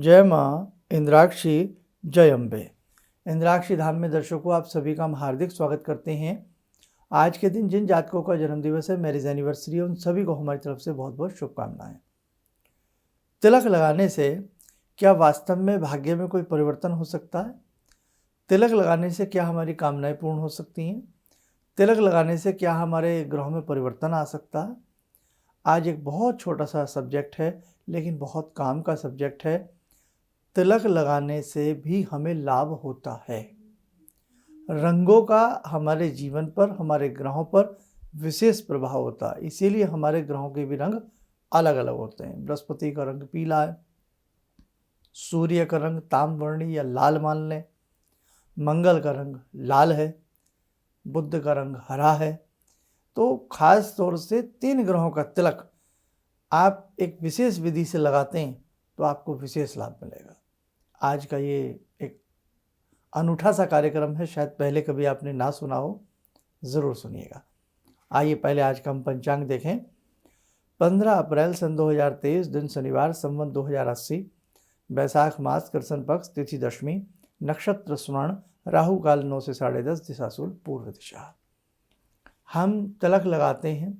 जय माँ इंद्राक्षी, जय अम्बे। इंद्राक्षी धाम में दर्शकों, आप सभी का हम हार्दिक स्वागत करते हैं। आज के दिन जिन जातकों का जन्मदिवस है, मैरिज एनिवर्सरी है, उन सभी को हमारी तरफ से बहुत बहुत शुभकामनाएं। तिलक लगाने से क्या वास्तव में भाग्य में कोई परिवर्तन हो सकता है? तिलक लगाने से क्या हमारी कामनाएं पूर्ण हो सकती हैं? तिलक लगाने से क्या हमारे ग्रहों में परिवर्तन आ सकता है? आज एक बहुत छोटा सा सब्जेक्ट है, लेकिन बहुत काम का सब्जेक्ट है। तिलक लगाने से भी हमें लाभ होता है। रंगों का हमारे जीवन पर, हमारे ग्रहों पर विशेष प्रभाव होता है। इसीलिए हमारे ग्रहों के भी रंग अलग अलग होते हैं। बृहस्पति का रंग पीला है, सूर्य का रंग ताम्रवर्णी या लाल मान लें, मंगल का रंग लाल है, बुध का रंग हरा है। तो खास तौर से 3 ग्रहों का तिलक आप एक विशेष विधि से लगाते हैं तो आपको विशेष लाभ मिलेगा। आज का ये एक अनूठा सा कार्यक्रम है, शायद पहले कभी आपने ना सुना हो, ज़रूर सुनिएगा। आइए पहले आज का हम पंचांग देखें। 15 अप्रैल सन 2023, दिन शनिवार, संवत 2080, बैसाख मास, कृष्ण पक्ष, तिथि दशमी, नक्षत्र स्वर्ण, राहु काल 9 से 10:30, दिशा सूल पूर्व दिशा। हम तिलक लगाते हैं।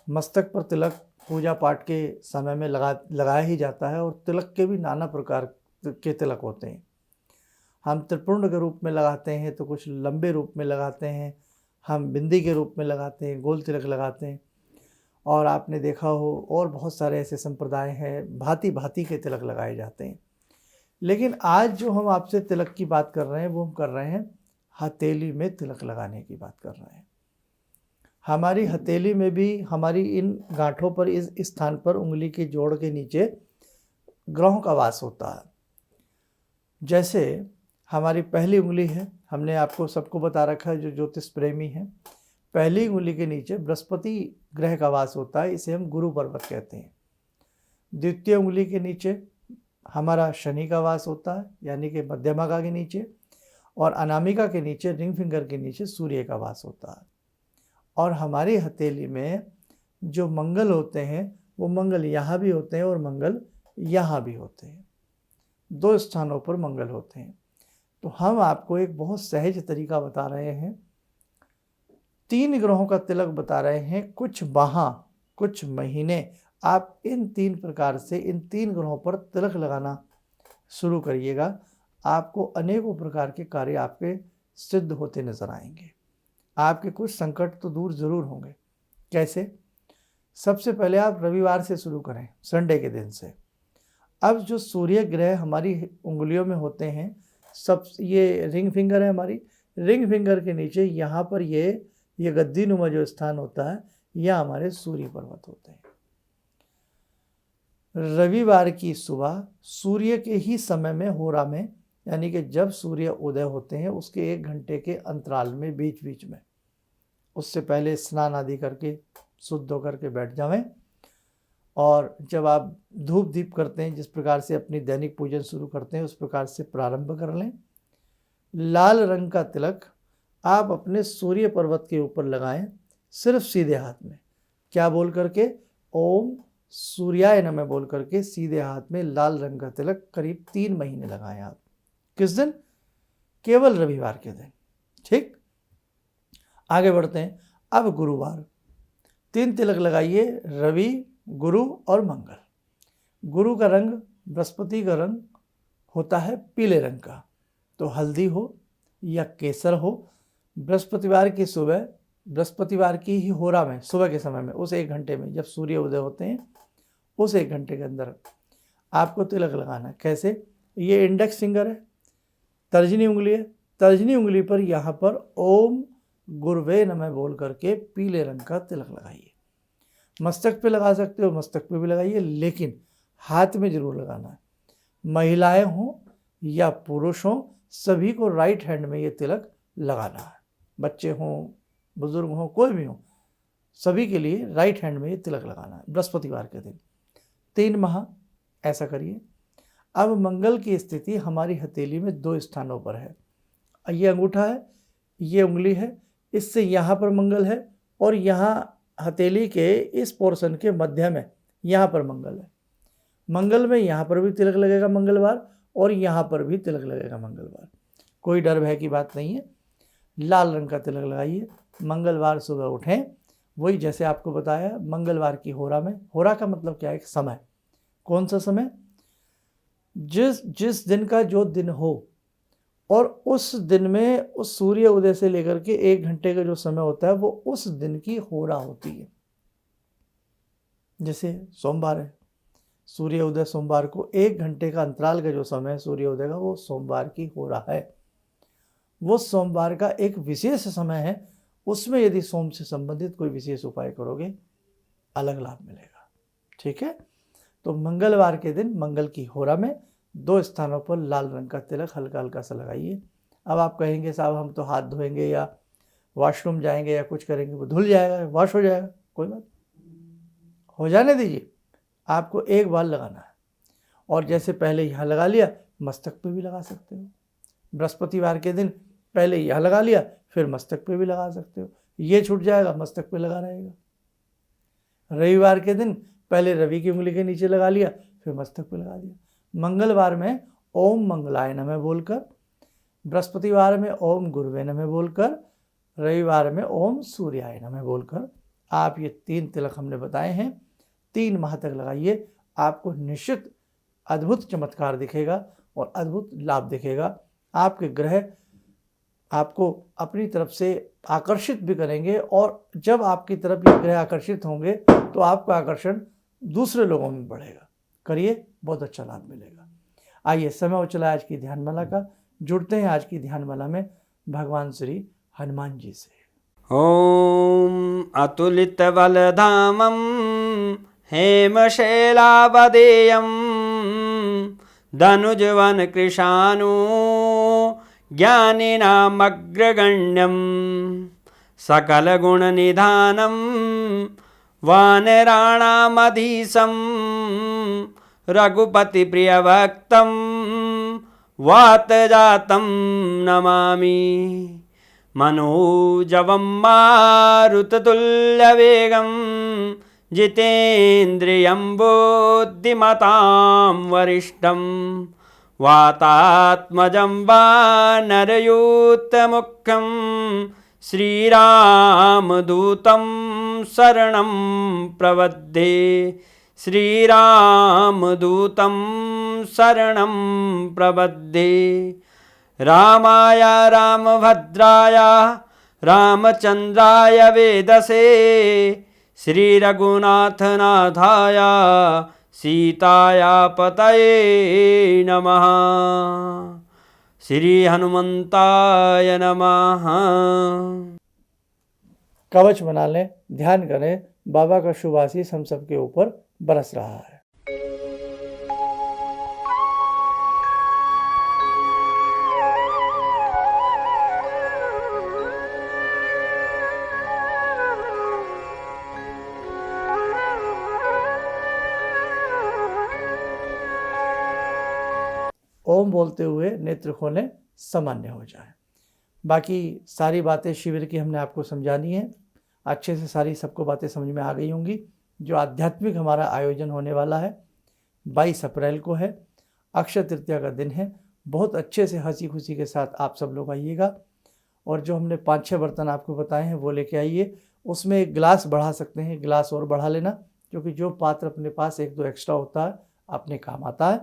मस्तक पर तिलक पूजा पाठ के समय में लगाया ही जाता है। और तिलक के भी नाना प्रकार के तिलक होते हैं। हम त्रिपुंड के रूप में लगाते हैं, तो कुछ लंबे रूप में लगाते हैं, हम बिंदी के रूप में लगाते हैं, गोल तिलक लगाते हैं। और आपने देखा हो और बहुत सारे ऐसे संप्रदाय हैं, भांति भांति के तिलक लगाए जाते हैं। लेकिन आज जो हम आपसे तिलक की बात कर रहे हैं, वो हम कर रहे हैं हथेली में तिलक लगाने की बात कर रहे हैं। हमारी हथेली में भी, हमारी इन गांठों पर, इस स्थान पर, उंगली के जोड़ के नीचे ग्रहों का वास होता है। जैसे हमारी पहली उंगली है, हमने आपको सबको बता रखा है जो ज्योतिष प्रेमी है, पहली उंगली के नीचे बृहस्पति ग्रह का वास होता है, इसे हम गुरु पर्वत कहते हैं। द्वितीय उंगली के नीचे हमारा शनि का वास होता है, यानी कि मध्यमाका के नीचे, और अनामिका के नीचे, रिंग फिंगर के नीचे सूर्य का वास होता है। और हमारी हथेली में जो मंगल होते हैं, वो मंगल यहाँ भी होते हैं और मंगल यहाँ भी होते हैं। 2 स्थानों पर मंगल होते हैं। तो हम आपको एक बहुत सहज तरीका बता रहे हैं, 3 ग्रहों का तिलक बता रहे हैं। कुछ माह, कुछ महीने आप इन 3 प्रकार से, इन 3 ग्रहों पर तिलक लगाना शुरू करिएगा। आपको अनेकों प्रकार के कार्य आपके सिद्ध होते नजर आएंगे। आपके कुछ संकट तो दूर जरूर होंगे। कैसे? सबसे पहले आप रविवार से शुरू करें, संडे के दिन से। अब जो सूर्य ग्रह हमारी उंगलियों में होते हैं, सब ये रिंग फिंगर है हमारी, रिंग फिंगर के नीचे यहाँ पर ये गद्दी नुमा जो स्थान होता है, यह हमारे सूर्य पर्वत होते हैं। रविवार की सुबह सूर्य के ही समय में, होरा में, यानी कि जब सूर्य उदय होते हैं उसके 1 घंटे के अंतराल में, बीच बीच में, उससे पहले स्नान आदि करके शुद्ध होकर के बैठ जावें। और जब आप धूप दीप करते हैं, जिस प्रकार से अपनी दैनिक पूजन शुरू करते हैं, उस प्रकार से प्रारंभ कर लें। लाल रंग का तिलक आप अपने सूर्य पर्वत के ऊपर लगाएं, सिर्फ सीधे हाथ में। क्या बोल करके? ओम सूर्याय नमः बोल करके सीधे हाथ में लाल रंग का तिलक करीब 3 महीने लगाएं आप। किस दिन? केवल रविवार के दिन। ठीक, आगे बढ़ते हैं। अब गुरुवार 3 तिलक लगाइए, रवि, गुरु और मंगल। गुरु का रंग, बृहस्पति का रंग होता है पीले रंग का, तो हल्दी हो या केसर हो, बृहस्पतिवार की सुबह, बृहस्पतिवार की ही होरा में, सुबह के समय में, उस 1 घंटे में, जब सूर्य उदय होते हैं, उस 1 घंटे के अंदर आपको तिलक लगाना। कैसे? ये इंडेक्स फिंगर है, तर्जनी उंगली है, तर्जनी उंगली पर यहाँ पर ओम गुरुवे नमः बोल करके पीले रंग का तिलक लगाइए। मस्तक पे लगा सकते हो, मस्तक पे भी लगाइए, लेकिन हाथ में जरूर लगाना है। महिलाएं हों या पुरुष हों, सभी को राइट हैंड में ये तिलक लगाना है। बच्चे हों, बुजुर्ग हों, कोई भी हो, सभी के लिए राइट हैंड में ये तिलक लगाना है बृहस्पतिवार के दिन। 3 माह ऐसा करिए। अब मंगल की स्थिति हमारी हथेली में 2 स्थानों पर है। ये अंगूठा है, ये उंगली है, इससे यहाँ पर मंगल है, और यहाँ हथेली के इस पोर्शन के मध्य में यहाँ पर मंगल है। मंगल में यहाँ पर भी तिलक लगेगा मंगलवार, और यहाँ पर भी तिलक लगेगा मंगलवार। कोई डर भय की बात नहीं है। लाल रंग का तिलक लगाइए। मंगलवार सुबह उठें, वही जैसे आपको बताया मंगलवार की होरा में। होरा का मतलब क्या है? एक समय। कौन सा समय? जिस दिन का जो दिन हो, और उस दिन में उस सूर्य उदय से लेकर के 1 घंटे का जो समय होता है वो उस दिन की होरा होती है। जैसे सोमवार है, सूर्य उदय सोमवार को 1 घंटे का अंतराल का जो समय है सूर्य उदय का, वो सोमवार की होरा है। वो सोमवार का एक विशेष समय है, उसमें यदि सोम से संबंधित कोई विशेष उपाय करोगे अलग लाभ मिलेगा। ठीक है, तो मंगलवार के दिन मंगल की होरा में 2 स्थानों पर लाल रंग का तिलक हल्का हल्का सा लगाइए। अब आप कहेंगे साहब हम तो हाथ धोएंगे या वॉशरूम जाएंगे या कुछ करेंगे, वो धुल जाएगा, वॉश हो जाएगा, कोई बात हो जाने दीजिए। आपको एक बार लगाना है, और जैसे पहले यहाँ लगा लिया मस्तक पे भी लगा सकते हो। बृहस्पतिवार के दिन पहले यहाँ लगा लिया, फिर मस्तक पे भी लगा सकते हो, ये छूट जाएगा, मस्तक पे लगा रहेगा। रविवार के दिन पहले रवि की उंगली के नीचे लगा लिया, फिर मस्तक पे लगा दिया। मंगलवार में ओम मंगलाय नमः बोलकर, बृहस्पतिवार में ओम गुरुवे नमः बोलकर, रविवार में ओम सूर्याय नमः बोलकर आप ये 3 तिलक हमने बताए हैं 3 माह तक लगाइए। आपको निश्चित अद्भुत चमत्कार दिखेगा और अद्भुत लाभ दिखेगा। आपके ग्रह आपको अपनी तरफ से आकर्षित भी करेंगे, और जब आपकी तरफ ये ग्रह आकर्षित होंगे तो आपका आकर्षण दूसरे लोगों में बढ़ेगा। करिए, बहुत अच्छा लाभ मिलेगा। आइए, समय हो चला आज की ध्यानमाला का। जुड़ते हैं आज की ध्यानमाला में भगवान श्री हनुमान जी से। ॐ अतुलितबलधामं हेमशैलावदेयं धनुजवनकृशानु ज्ञानिनामग्रगण्यं सकलगुणनिधानं वानराणामधीशं रघुपतिप्रियभक्तं वातजातं नमामि। मनोजवं मारुततुल्यवेगं जितेन्द्रियं बुद्धिमतां वरिष्ठं वातात्मजं वानरयूथमुख्यं श्रीरामदूतं शरणं प्रपद्ये। श्रीरामदूतं शरणं प्रपद्ये। रामाय रामभद्राय रामचन्द्राय वेदसे श्रीरघुनाथनाथाय सीताया पतये नमः। श्री हनुमंताय नमः। कवच बना लें, ध्यान करें, बाबा का शुभ आशीष हम सबके ऊपर बरस रहा है। ओम बोलते हुए नेत्र खोलें, सामान्य हो जाए। बाकी सारी बातें शिविर की हमने आपको समझानी है, अच्छे से सारी सबको बातें समझ में आ गई होंगी। जो आध्यात्मिक हमारा आयोजन होने वाला है 22 अप्रैल को है, अक्षय तृतीया का दिन है। बहुत अच्छे से हंसी खुशी के साथ आप सब लोग आइएगा, और जो हमने 5-6 बर्तन आपको बताए हैं वो लेके आइए। उसमें एक गिलास बढ़ा सकते हैं, गिलास और बढ़ा लेना, क्योंकि जो पात्र अपने पास 1-2 एक्स्ट्रा होता है अपने काम आता है।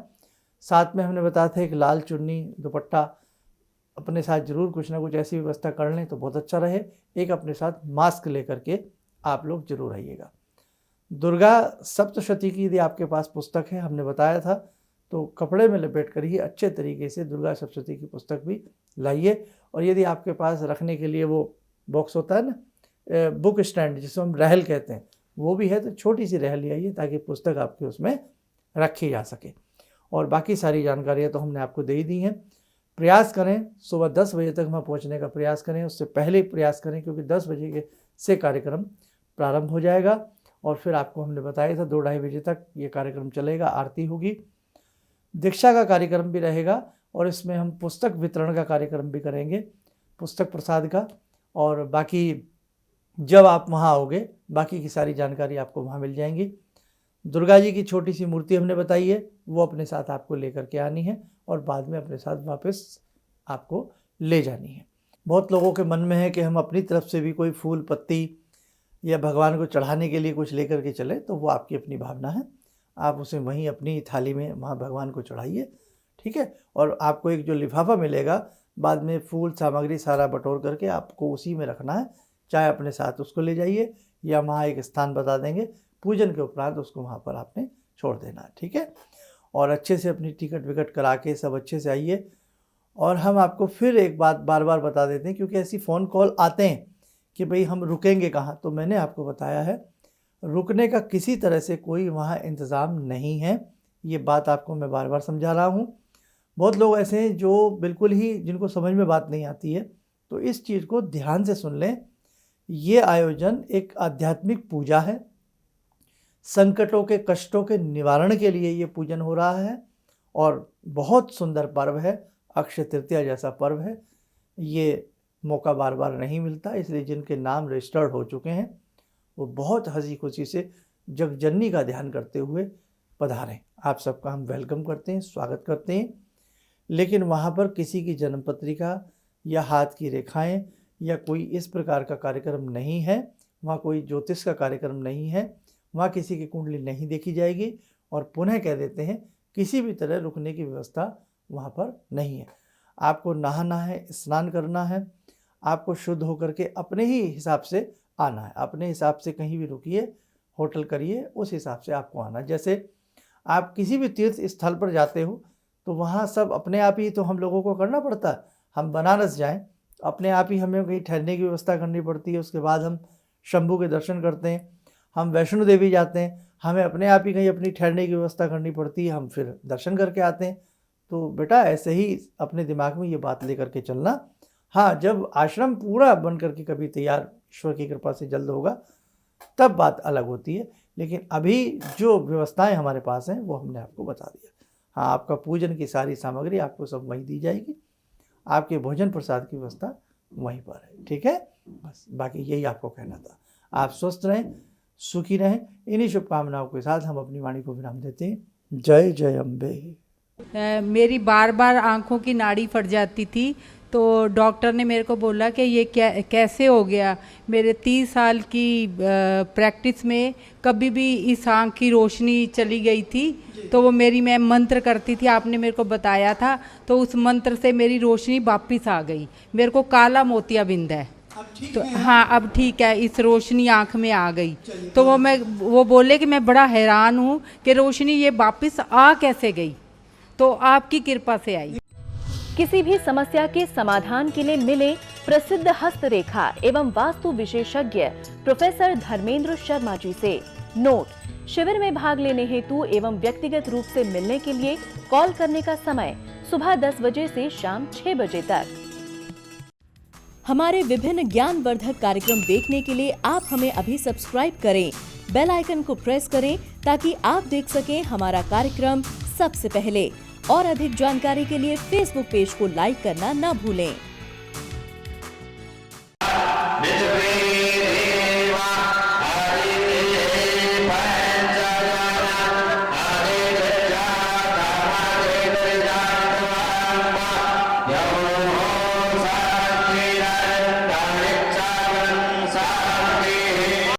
साथ में हमने बताया था एक लाल चुन्नी दुपट्टा अपने साथ जरूर कुछ ना कुछ ऐसी व्यवस्था कर लें तो बहुत अच्छा रहे। एक अपने साथ मास्क लेकर के आप लोग जरूर आइएगा। दुर्गा सप्तशती की यदि आपके पास पुस्तक है, हमने बताया था, तो कपड़े में लपेट कर ही अच्छे तरीके से दुर्गा सप्तशती की पुस्तक भी लाइए। और यदि आपके पास रखने के लिए वो बॉक्स होता है ना, बुक स्टैंड जिसको हम रहल कहते हैं, वो भी है, तो छोटी सी रहल ले आइए ताकि पुस्तक आपकी उसमें रखी जा सके। और बाकी सारी जानकारियाँ तो हमने आपको दे ही दी हैं। प्रयास करें सुबह 10 बजे तक वहाँ पहुँचने का प्रयास करें, उससे पहले प्रयास करें, क्योंकि 10 बजे से कार्यक्रम प्रारंभ हो जाएगा। और फिर आपको हमने बताया था 2-2:30 बजे तक ये कार्यक्रम चलेगा, आरती होगी, दीक्षा का कार्यक्रम भी रहेगा, और इसमें हम पुस्तक वितरण का कार्यक्रम भी करेंगे, पुस्तक प्रसाद का। और बाकी जब आप वहाँ आओगे बाकी की सारी जानकारी आपको वहाँ मिल जाएंगी। दुर्गा जी की छोटी सी मूर्ति हमने बताई है, वो अपने साथ आपको लेकर के आनी है और बाद में अपने साथ वापस आपको ले जानी है। बहुत लोगों के मन में है कि हम अपनी तरफ से भी कोई फूल पत्ती या भगवान को चढ़ाने के लिए कुछ लेकर के चले, तो वो आपकी अपनी भावना है, आप उसे वहीं अपनी थाली में वहाँ भगवान को चढ़ाइए, ठीक है। और आपको एक जो लिफाफा मिलेगा बाद में फूल सामग्री सारा बटोर करके आपको उसी में रखना है, चाहे अपने साथ उसको ले जाइए या वहाँ एक स्थान बता देंगे, पूजन के उपरांत उसको वहाँ पर आपने छोड़ देना है, ठीक है। और अच्छे से अपनी टिकट विकट करा के सब अच्छे से आइए। और हम आपको फिर एक बात बार बार बता देते हैं, क्योंकि ऐसी फ़ोन कॉल आते हैं कि भाई हम रुकेंगे कहाँ, तो मैंने आपको बताया है रुकने का किसी तरह से कोई वहाँ इंतज़ाम नहीं है। ये बात आपको मैं बार बार समझा रहा हूँ। बहुत लोग ऐसे हैं जो बिल्कुल ही जिनको समझ में बात नहीं आती है, तो इस चीज़ को ध्यान से सुन लें। ये आयोजन एक आध्यात्मिक पूजा है, संकटों के कष्टों के निवारण के लिए ये पूजन हो रहा है और बहुत सुंदर पर्व है, अक्षय तृतीया जैसा पर्व है। ये मौका बार बार नहीं मिलता, इसलिए जिनके नाम रजिस्टर्ड हो चुके हैं वो बहुत हंसी खुशी से जगजननी का ध्यान करते हुए पधारें। आप सबका हम वेलकम करते हैं, स्वागत करते हैं। लेकिन वहाँ पर किसी की जन्म पत्रिका या हाथ की रेखाएं या कोई इस प्रकार का कार्यक्रम नहीं है, वहाँ कोई ज्योतिष का कार्यक्रम नहीं है, वहाँ किसी की कुंडली नहीं देखी जाएगी। और पुनः कह देते हैं किसी भी तरह रुकने की व्यवस्था वहाँ पर नहीं है। आपको नहाना है, स्नान करना है, आपको शुद्ध होकर के अपने ही हिसाब से आना है। अपने हिसाब से कहीं भी रुकिए, होटल करिए, उस हिसाब से आपको आना है। जैसे आप किसी भी तीर्थ स्थल पर जाते हो तो वहाँ सब अपने आप ही तो हम लोगों को करना पड़ता है। हम बनारस जाएं, अपने आप ही हमें कहीं ठहरने की व्यवस्था करनी पड़ती है, उसके बाद हम शंभू के दर्शन करते हैं। हम वैष्णो देवी जाते हैं, हमें अपने आप ही कहीं अपनी ठहरने की व्यवस्था करनी पड़ती है, हम फिर दर्शन करके आते हैं। तो बेटा ऐसे ही अपने दिमाग में ये बात लेकर के चलना। हाँ, जब आश्रम पूरा बन करके कभी तैयार ईश्वर की कृपा से जल्द होगा तब बात अलग होती है, लेकिन अभी जो व्यवस्थाएं हमारे पास हैं वो हमने आपको बता दिया। हाँ, आपका पूजन की सारी सामग्री आपको सब वहीं दी जाएगी, आपके भोजन प्रसाद की व्यवस्था वहीं पर है, ठीक है। बस बाकी यही आपको कहना था। आप स्वस्थ रहें, सुखी रहें, इन्हीं शुभकामनाओं के साथ हम अपनी वाणी को विराम देते हैं। जय जय अम्बे। मेरी बार बार आंखों की नाड़ी फट जाती थी, तो डॉक्टर ने मेरे को बोला कि ये कैसे हो गया। मेरे 30 साल की प्रैक्टिस में कभी भी इस आंख की रोशनी चली गई थी, तो वो मैं मंत्र करती थी, आपने मेरे को बताया था, तो उस मंत्र से मेरी रोशनी वापस आ गई। मेरे को काला मोतियाबिंद है, तो हाँ अब ठीक है, इस रोशनी आंख में आ गई। तो वो बोले कि मैं बड़ा हैरान हूँ कि रोशनी ये वापस आ कैसे गई, तो आपकी कृपा से आई। किसी भी समस्या के समाधान के लिए मिले प्रसिद्ध हस्तरेखा एवं वास्तु विशेषज्ञ प्रोफेसर धर्मेंद्र शर्मा जी से। नोट: शिविर में भाग लेने हेतु एवं व्यक्तिगत रूप से मिलने के लिए कॉल करने का समय सुबह 10 बजे से शाम 6 बजे तक। हमारे विभिन्न ज्ञानवर्धक कार्यक्रम देखने के लिए आप हमें अभी सब्सक्राइब करें, बेल आइकन को प्रेस करें ताकि आप देख सकें हमारा कार्यक्रम सबसे पहले। और अधिक जानकारी के लिए फेसबुक पेज को लाइक करना न भूलें।